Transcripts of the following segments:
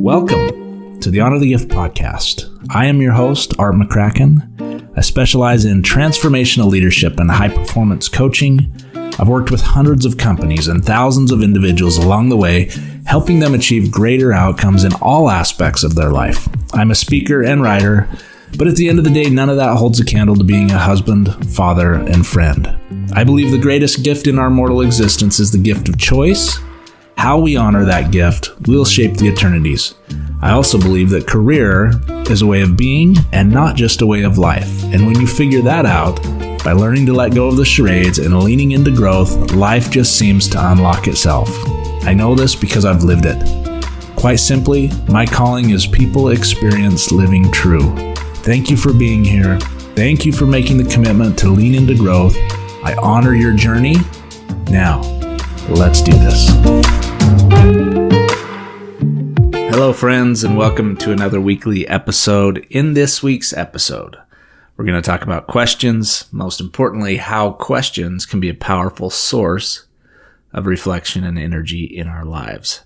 Welcome to the Honor the Gift podcast. I am your host, Art McCracken. I specialize in transformational leadership and high-performance coaching. I've worked with hundreds of companies and thousands of individuals along the way, helping them achieve greater outcomes in all aspects of their life. I'm a speaker and writer, but at the end of the day, none of that holds a candle to being a husband, father, and friend. I believe the greatest gift in our mortal existence is the gift of choice. How we honor that gift will shape the eternities. I also believe that career is a way of being and not just a way of life. And when you figure that out, by learning to let go of the charades and leaning into growth, life just seems to unlock itself. I know this because I've lived it. Quite simply, my calling is people experience living true. Thank you for being here. Thank you for making the commitment to lean into growth. I honor your journey. Now, let's do this. Hello, friends, and welcome to another weekly episode. In this week's episode, we're going to talk about questions, most importantly, how questions can be a powerful source of reflection and energy in our lives.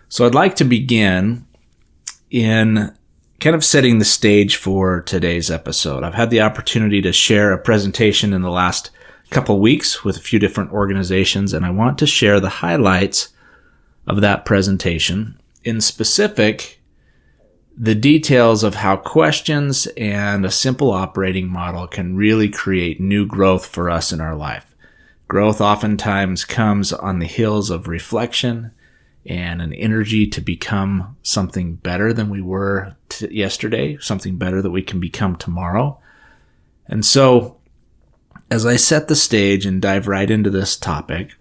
So I'd like to begin in kind of setting the stage for today's episode. I've had the opportunity to share a presentation in the last couple weeks with a few different organizations, and I want to share the highlights of that presentation. In specific, the details of how questions and a simple operating model can really create new growth for us in our life. Growth oftentimes comes on the heels of reflection and an energy to become something better than we were yesterday, something better that we can become tomorrow. And so, as I set the stage and dive right into this topic,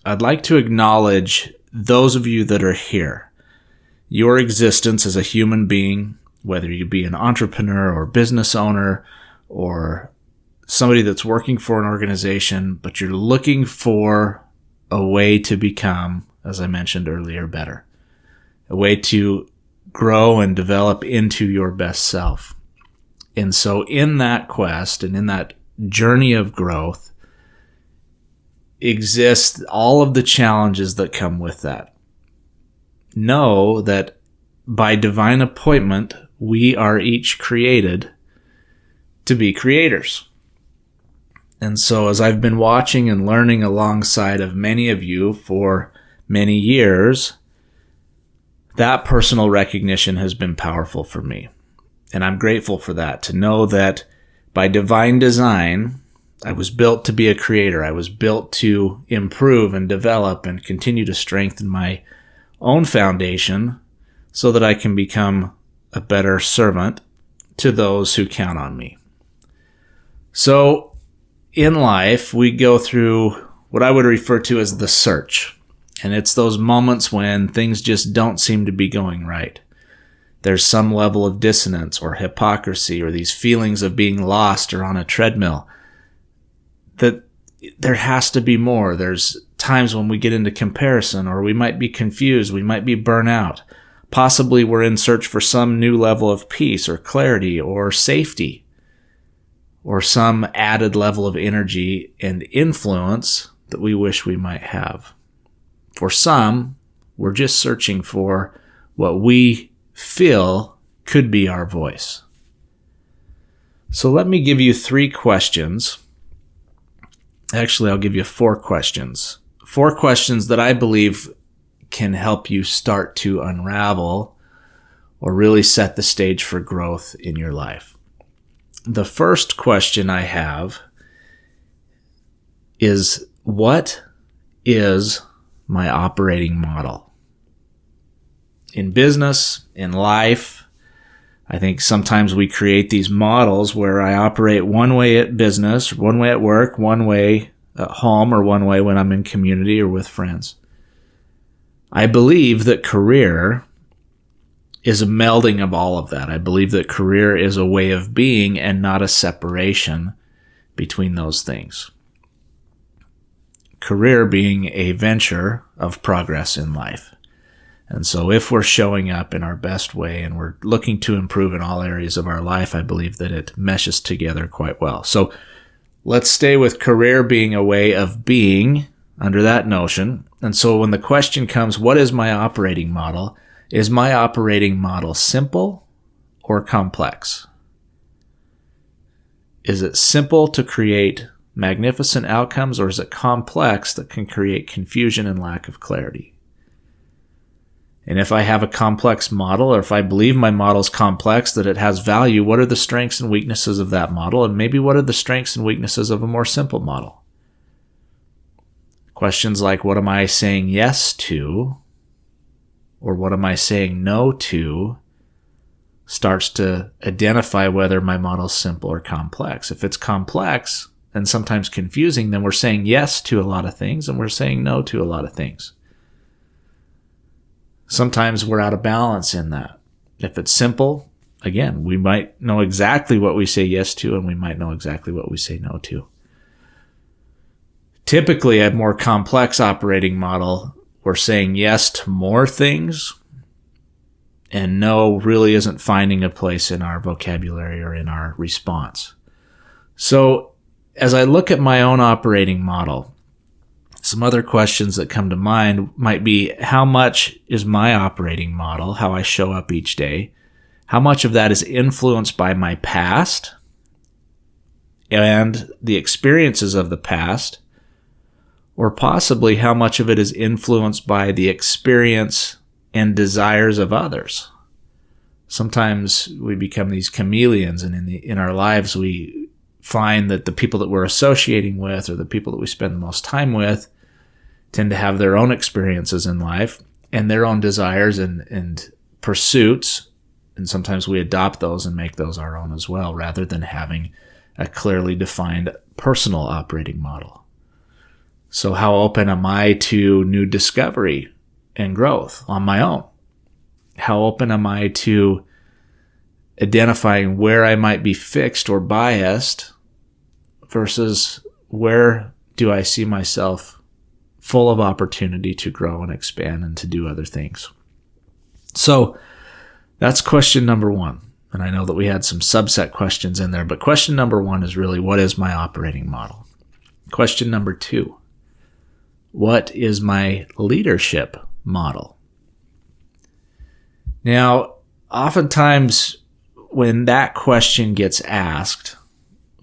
I'd like to acknowledge those of you that are here. Your existence as a human being, whether you be an entrepreneur or business owner or somebody that's working for an organization, but you're looking for a way to become, as I mentioned earlier, better. A way to grow and develop into your best self. And so in that quest and in that journey of growth exist all of the challenges that come with that. Know that by divine appointment, we are each created to be creators. And so as I've been watching and learning alongside of many of you for many years, that personal recognition has been powerful for me. And I'm grateful for that, to know that by divine design, I was built to be a creator. I was built to improve and develop and continue to strengthen my own foundation so that I can become a better servant to those who count on me. So in life, we go through what I would refer to as the search. And it's those moments when things just don't seem to be going right. There's some level of dissonance or hypocrisy or these feelings of being lost or on a treadmill. That there has to be more. There's times when we get into comparison, or we might be confused, we might be burnt out. Possibly we're in search for some new level of peace or clarity or safety, or some added level of energy and influence that we wish we might have. For some, we're just searching for what we feel could be our voice. So let me give you 3 questions. Actually, I'll give you 4 questions. 4 questions that I believe can help you start to unravel or really set the stage for growth in your life. The first question I have is, what is my operating model? In business, in life, I think sometimes we create these models where I operate one way at business, one way at work, one way at home, or one way when I'm in community or with friends. I believe that career is a melding of all of that. I believe that career is a way of being and not a separation between those things. Career being a venture of progress in life. And so if we're showing up in our best way and we're looking to improve in all areas of our life, I believe that it meshes together quite well. So let's stay with career being a way of being under that notion. And so when the question comes, what is my operating model? Is my operating model simple or complex? Is it simple to create magnificent outcomes, or is it complex that can create confusion and lack of clarity? And if I have a complex model, or if I believe my model is complex, that it has value, what are the strengths and weaknesses of that model? And maybe what are the strengths and weaknesses of a more simple model? Questions like, what am I saying yes to, or what am I saying no to, starts to identify whether my model is simple or complex. If it's complex and sometimes confusing, then we're saying yes to a lot of things and we're saying no to a lot of things. Sometimes we're out of balance in that. If it's simple, again, we might know exactly what we say yes to and we might know exactly what we say no to. Typically, a more complex operating model, we're saying yes to more things, and no really isn't finding a place in our vocabulary or in our response. So as I look at my own operating model, some other questions that come to mind might be, how much is my operating model, how I show up each day, how much of that is influenced by my past and the experiences of the past, or possibly how much of it is influenced by the experience and desires of others. Sometimes we become these chameleons, and in our lives we find that the people that we're associating with, or the people that we spend the most time with, tend to have their own experiences in life and their own desires and pursuits, and sometimes we adopt those and make those our own as well, rather than having a clearly defined personal operating model. So how open am I to new discovery and growth on my own? How open am I to identifying where I might be fixed or biased versus where do I see myself full of opportunity to grow and expand and to do other things? So that's question number one. And I know that we had some subset questions in there, but question number one is really, what is my operating model? Question number two, what is my leadership model? Now, oftentimes when that question gets asked,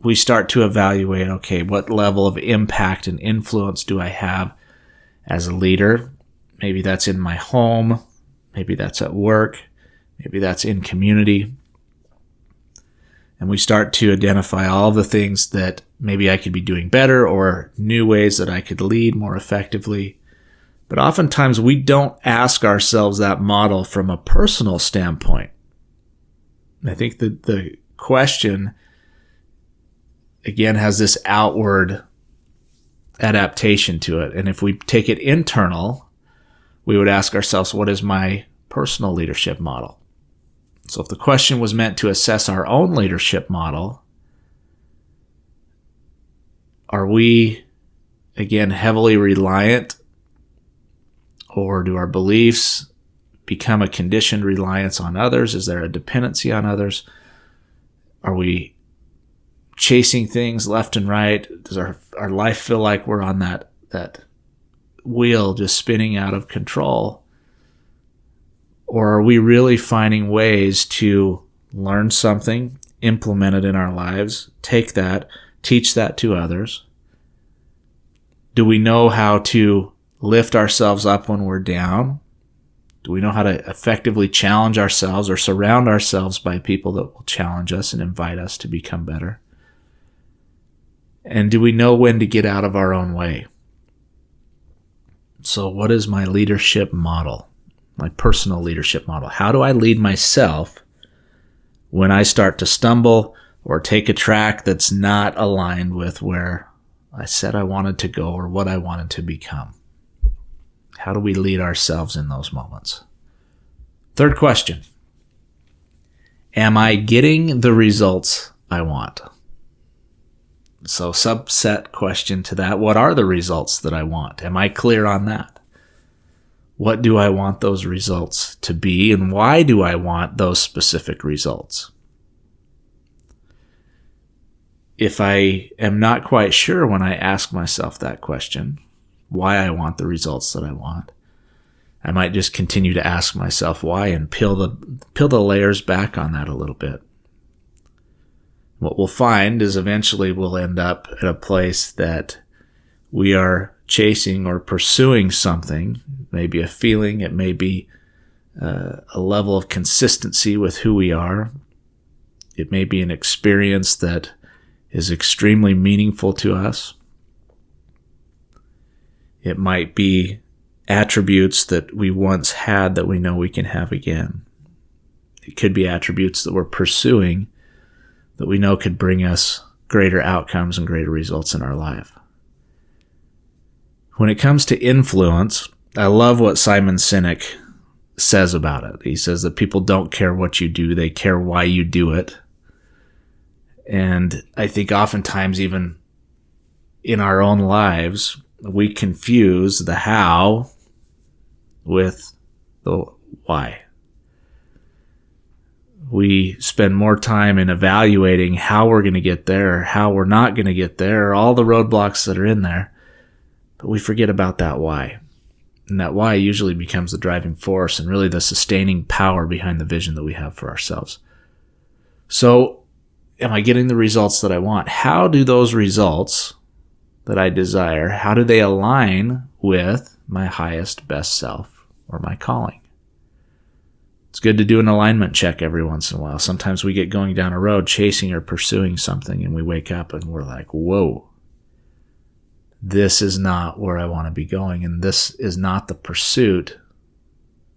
we start to evaluate, okay, what level of impact and influence do I have as a leader? Maybe that's in my home, maybe that's at work, maybe that's in community. And we start to identify all the things that maybe I could be doing better, or new ways that I could lead more effectively. But oftentimes we don't ask ourselves that model from a personal standpoint. I think that the question, again, has this outward adaptation to it. And if we take it internal, we would ask ourselves, what is my personal leadership model? So if the question was meant to assess our own leadership model, are we, again, heavily reliant, or do our beliefs become a conditioned reliance on others? Is there a dependency on others? Are we chasing things left and right? Does our life feel like we're on that wheel just spinning out of control? Or are we really finding ways to learn something, implement it in our lives, take that, teach that to others? Do we know how to lift ourselves up when we're down? Do we know how to effectively challenge ourselves or surround ourselves by people that will challenge us and invite us to become better? And do we know when to get out of our own way? So what is my leadership model? My personal leadership model? How do I lead myself when I start to stumble or take a track that's not aligned with where I said I wanted to go or what I wanted to become? How do we lead ourselves in those moments? Third question, am I getting the results I want? So subset question to that, what are the results that I want? Am I clear on that? What do I want those results to be, and why do I want those specific results? If I am not quite sure when I ask myself that question, why I want the results that I want, I might just continue to ask myself why and peel the layers back on that a little bit. What we'll find is eventually we'll end up at a place that we are chasing or pursuing something. Maybe a feeling, it may be a level of consistency with who we are. It may be an experience that is extremely meaningful to us. It might be attributes that we once had that we know we can have again. It could be attributes that we're pursuing that we know could bring us greater outcomes and greater results in our life. When it comes to influence, I love what Simon Sinek says about it. He says that people don't care what you do, they care why you do it. And I think oftentimes even in our own lives, we confuse the how with the why. We spend more time in evaluating how we're going to get there, how we're not going to get there, all the roadblocks that are in there, but we forget about that why. And that why usually becomes the driving force and really the sustaining power behind the vision that we have for ourselves. So, am I getting the results that I want? How do those results that I desire, how do they align with my highest, best self or my calling? It's good to do an alignment check every once in a while. Sometimes we get going down a road chasing or pursuing something and we wake up and we're like, whoa, this is not where I want to be going, and this is not the pursuit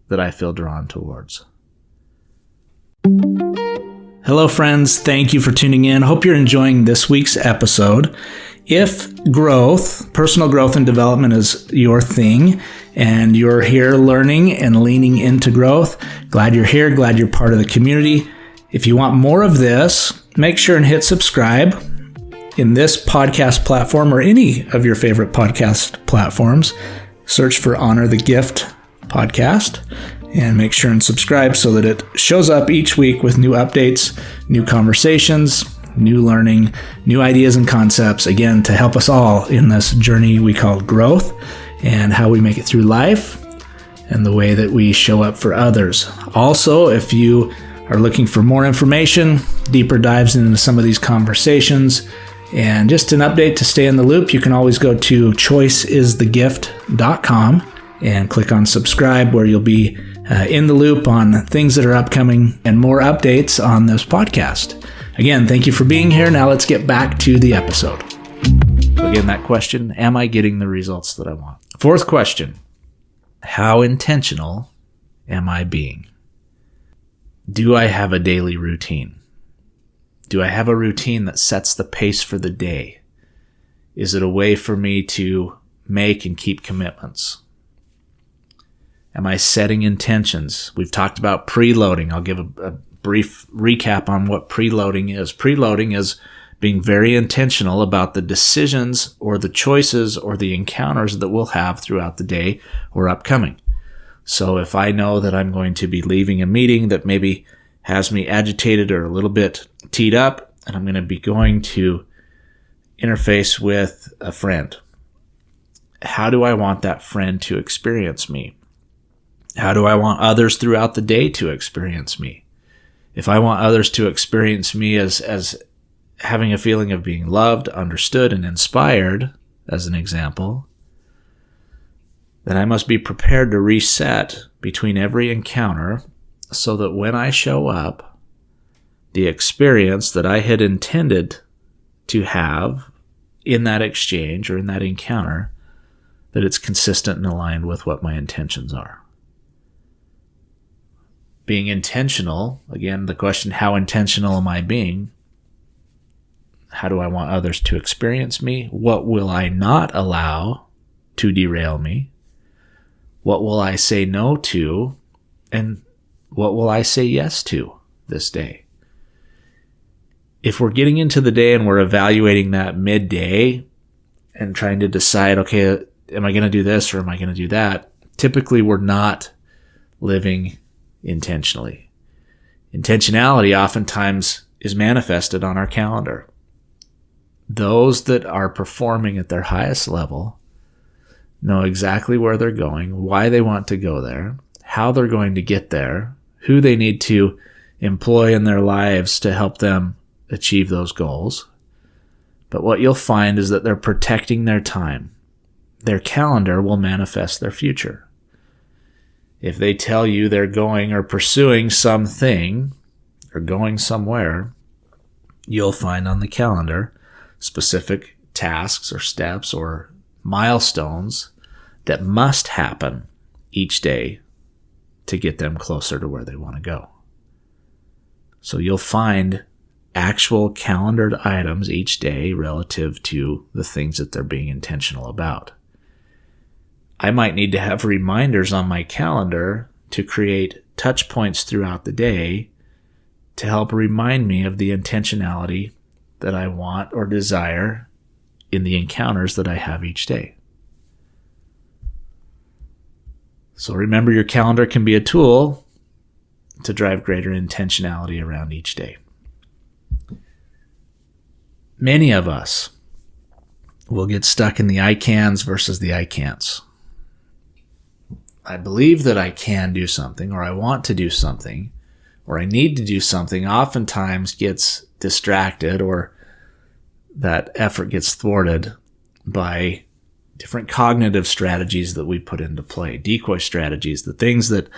that I feel drawn towards. Hello, friends. Thank you for tuning in. Hope you're enjoying this week's episode. If growth, personal growth and development is your thing, and you're here learning and leaning into growth, glad you're here, glad you're part of the community. If you want more of this, make sure and hit subscribe in this podcast platform or any of your favorite podcast platforms. Search for Honor the Gift podcast and make sure and subscribe so that it shows up each week with new updates, new conversations, new learning, new ideas and concepts, again, to help us all in this journey we call growth and how we make it through life and the way that we show up for others. Also, if you are looking for more information, deeper dives into some of these conversations, and just an update to stay in the loop, you can always go to choiceisthegift.com and click on subscribe, where you'll be in the loop on things that are upcoming and more updates on this podcast. Again, thank you for being here. Now let's get back to the episode. So again, that question, am I getting the results that I want? Fourth question, how intentional am I being? Do I have a daily routine? Do I have a routine that sets the pace for the day? Is it a way for me to make and keep commitments? Am I setting intentions? We've talked about preloading. I'll give a brief recap on what preloading is. Preloading is being very intentional about the decisions or the choices or the encounters that we'll have throughout the day or upcoming. So if I know that I'm going to be leaving a meeting that maybe has me agitated or a little bit teed up, and I'm going to be going to interface with a friend, how do I want that friend to experience me? How do I want others throughout the day to experience me? If I want others to experience me as having a feeling of being loved, understood, and inspired, as an example, then I must be prepared to reset between every encounter so that when I show up, the experience that I had intended to have in that exchange or in that encounter, that it's consistent and aligned with what my intentions are. Being intentional, again, the question, how intentional am I being? How do I want others to experience me? What will I not allow to derail me? What will I say no to? And what will I say yes to this day? If we're getting into the day and we're evaluating that midday and trying to decide, okay, am I going to do this or am I going to do that? Typically, we're not living intentionally. Intentionality oftentimes is manifested on our calendar. Those that are performing at their highest level, know exactly where they're going, why they want to go there, how they're going to get there, who they need to employ in their lives to help them achieve those goals. But what you'll find is that they're protecting their time. Their calendar will manifest their future. If they tell you they're going or pursuing something or going somewhere, you'll find on the calendar specific tasks or steps or milestones that must happen each day to get them closer to where they want to go. So you'll find actual calendared items each day relative to the things that they're being intentional about. I might need to have reminders on my calendar to create touch points throughout the day to help remind me of the intentionality that I want or desire in the encounters that I have each day. So remember, your calendar can be a tool to drive greater intentionality around each day. Many of us will get stuck in the I cans versus the I can'ts. I believe that I can do something, or I want to do something, or I need to do something, oftentimes gets distracted, or that effort gets thwarted by different cognitive strategies that we put into play, decoy strategies, the things that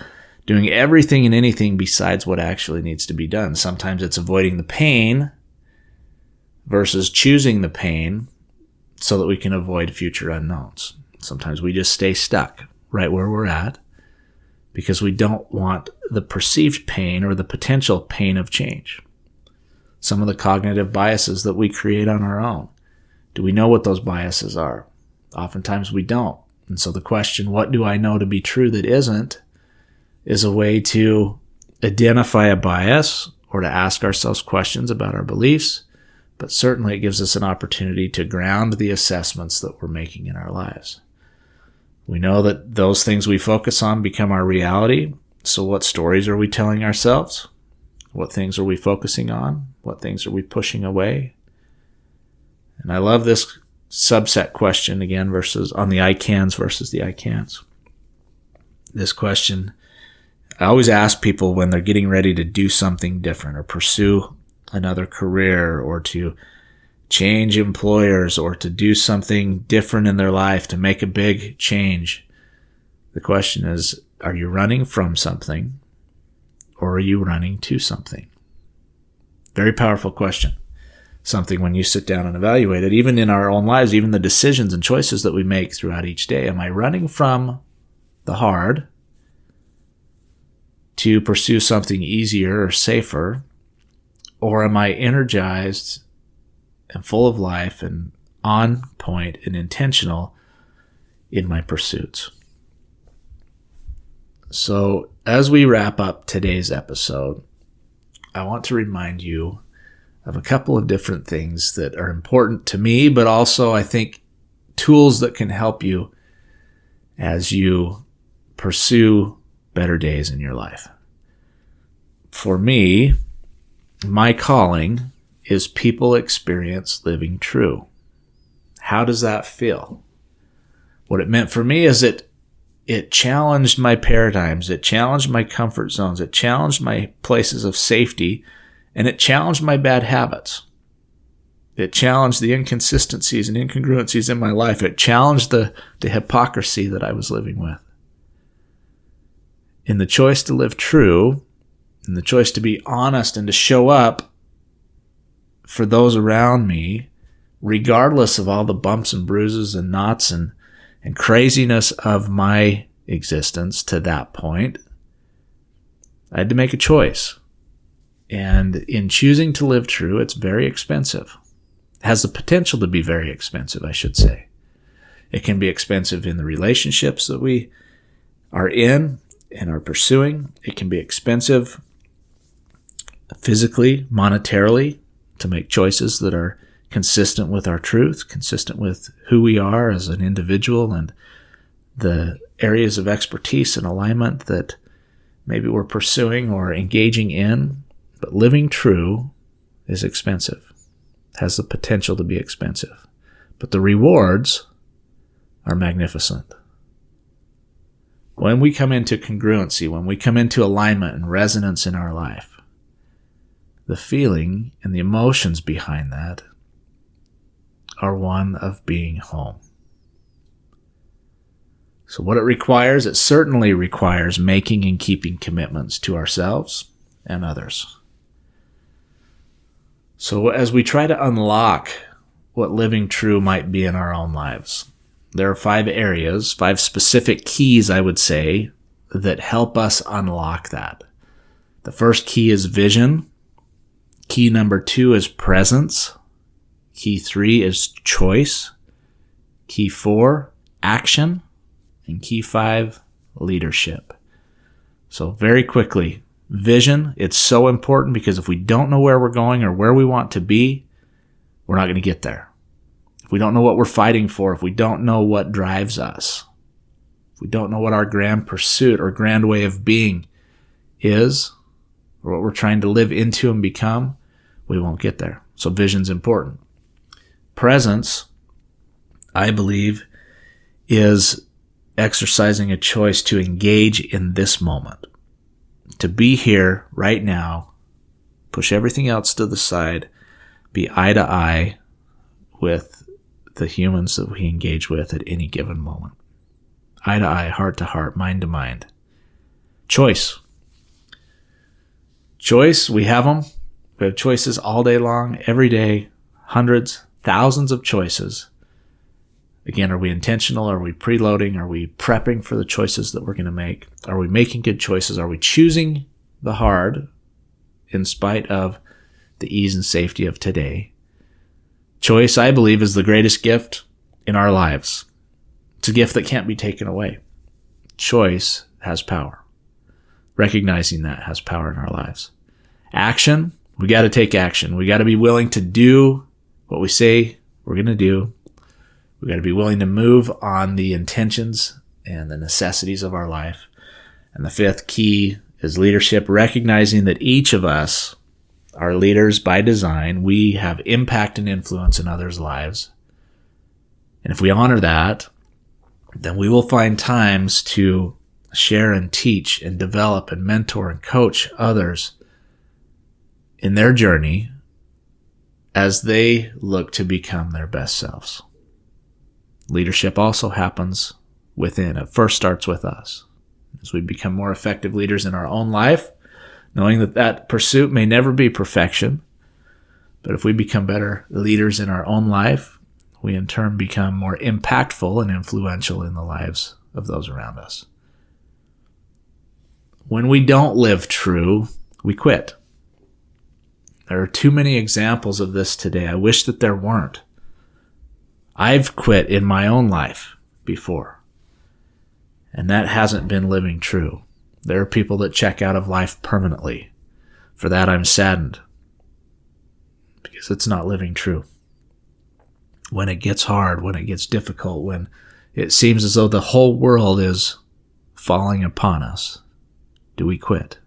doing everything and anything besides what actually needs to be done. Sometimes it's avoiding the pain versus choosing the pain so that we can avoid future unknowns. Sometimes we just stay stuck right where we're at because we don't want the perceived pain or the potential pain of change. Some of the cognitive biases that we create on our own. Do we know what those biases are? Oftentimes we don't. And so the question, what do I know to be true that isn't, is a way to identify a bias or to ask ourselves questions about our beliefs, but certainly it gives us an opportunity to ground the assessments that we're making in our lives. We know that those things we focus on become our reality. So what stories are we telling ourselves? What things are we focusing on? What things are we pushing away? And I love this subset question again versus on the I cans versus the I can'ts. This question, I always ask people when they're getting ready to do something different or pursue another career or to change employers or to do something different in their life, to make a big change. The question is, are you running from something or are you running to something? Very powerful question. Something when you sit down and evaluate it, even in our own lives, even the decisions and choices that we make throughout each day. Am I running from the hard to pursue something easier or safer? Or am I energized and full of life and on point and intentional in my pursuits? So as we wrap up today's episode, I want to remind you of a couple of different things that are important to me, but also I think tools that can help you as you pursue better days in your life. For me, my calling is people experience living true. How does that feel? What it meant for me is it challenged my paradigms, it challenged my comfort zones, it challenged my places of safety, and it challenged my bad habits. It challenged the inconsistencies and incongruencies in my life. It challenged the hypocrisy that I was living with. In the choice to live true, in the choice to be honest and to show up for those around me, regardless of all the bumps and bruises and knots and craziness of my existence to that point, I had to make a choice. And in choosing to live true, it's very expensive. It has the potential to be very expensive, I should say. It can be expensive in the relationships that we are in and are pursuing. It can be expensive physically, monetarily, to make choices that are consistent with our truth, consistent with who we are as an individual and the areas of expertise and alignment that maybe we're pursuing or engaging in. But living true is expensive, has the potential to be expensive. But the rewards are magnificent. When we come into congruency, when we come into alignment and resonance in our life, the feeling and the emotions behind that are one of being home. So what it certainly requires making and keeping commitments to ourselves and others. So as we try to unlock what living true might be in our own lives, there are 5 areas, 5 specific keys, I would say, that help us unlock that. The first key is vision. Key number 2 is presence. Key 3 is choice. Key 4, action. And key 5, leadership. So very quickly, vision, it's so important because if we don't know where we're going or where we want to be, we're not going to get there. If we don't know what we're fighting for, if we don't know what drives us, if we don't know what our grand pursuit or grand way of being is, or what we're trying to live into and become, we won't get there. So vision's important. Presence, I believe, is exercising a choice to engage in this moment, to be here right now, push everything else to the side, be eye to eye with the humans that we engage with at any given moment. Eye to eye, heart to heart, mind to mind. Choice. Choice, we have them. We have choices all day long, every day, hundreds, thousands of choices. Again, are we intentional? Are we preloading? Are we prepping for the choices that we're going to make? Are we making good choices? Are we choosing the hard in spite of the ease and safety of today? Choice, I believe, is the greatest gift in our lives. It's a gift that can't be taken away. Choice has power. Recognizing that has power in our lives. Action, we got to take action. We got to be willing to do what we say we're going to do. We got to be willing to move on the intentions and the necessities of our life. And the 5th key is leadership, recognizing that each of us are leaders by design. We have impact and influence in others' lives. And if we honor that, then we will find times to share and teach and develop and mentor and coach others in their journey as they look to become their best selves. Leadership also happens within. It first starts with us. As we become more effective leaders in our own life, knowing that pursuit may never be perfection, but if we become better leaders in our own life, we in turn become more impactful and influential in the lives of those around us. When we don't live true, we quit. There are too many examples of this today. I wish that there weren't. I've quit in my own life before, and that hasn't been living true. There are people that check out of life permanently. For that, I'm saddened, because it's not living true. When it gets hard, when it gets difficult, when it seems as though the whole world is falling upon us, do we quit?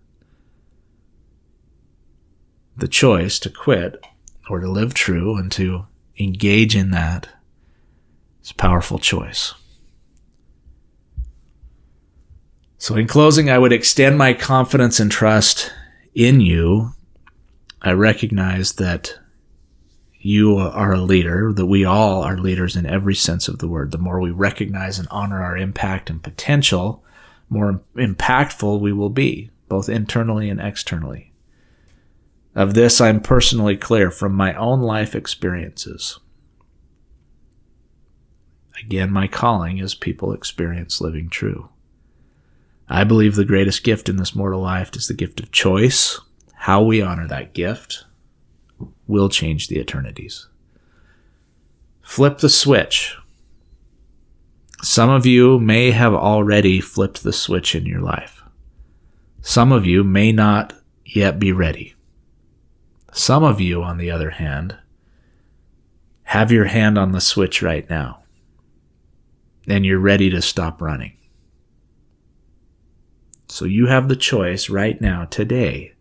The choice to quit or to live true and to engage in that is a powerful choice. So in closing, I would extend my confidence and trust in you. I recognize that you are a leader, that we all are leaders in every sense of the word. The more we recognize and honor our impact and potential, more impactful we will be, both internally and externally. Of this, I'm personally clear from my own life experiences. Again, my calling is people experience living true. I believe the greatest gift in this mortal life is the gift of choice. How we honor that gift will change the eternities. Flip the switch. Some of you may have already flipped the switch in your life. Some of you may not yet be ready. Some of you, on the other hand, have your hand on the switch right now, and you're ready to stop running. So you have the choice right now, today,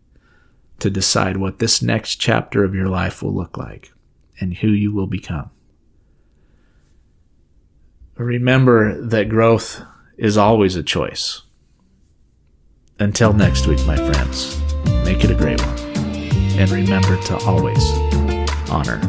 to decide what this next chapter of your life will look like and who you will become. remember that growth is always a choice. Until next week, my friends, make it a great one. And remember to always honor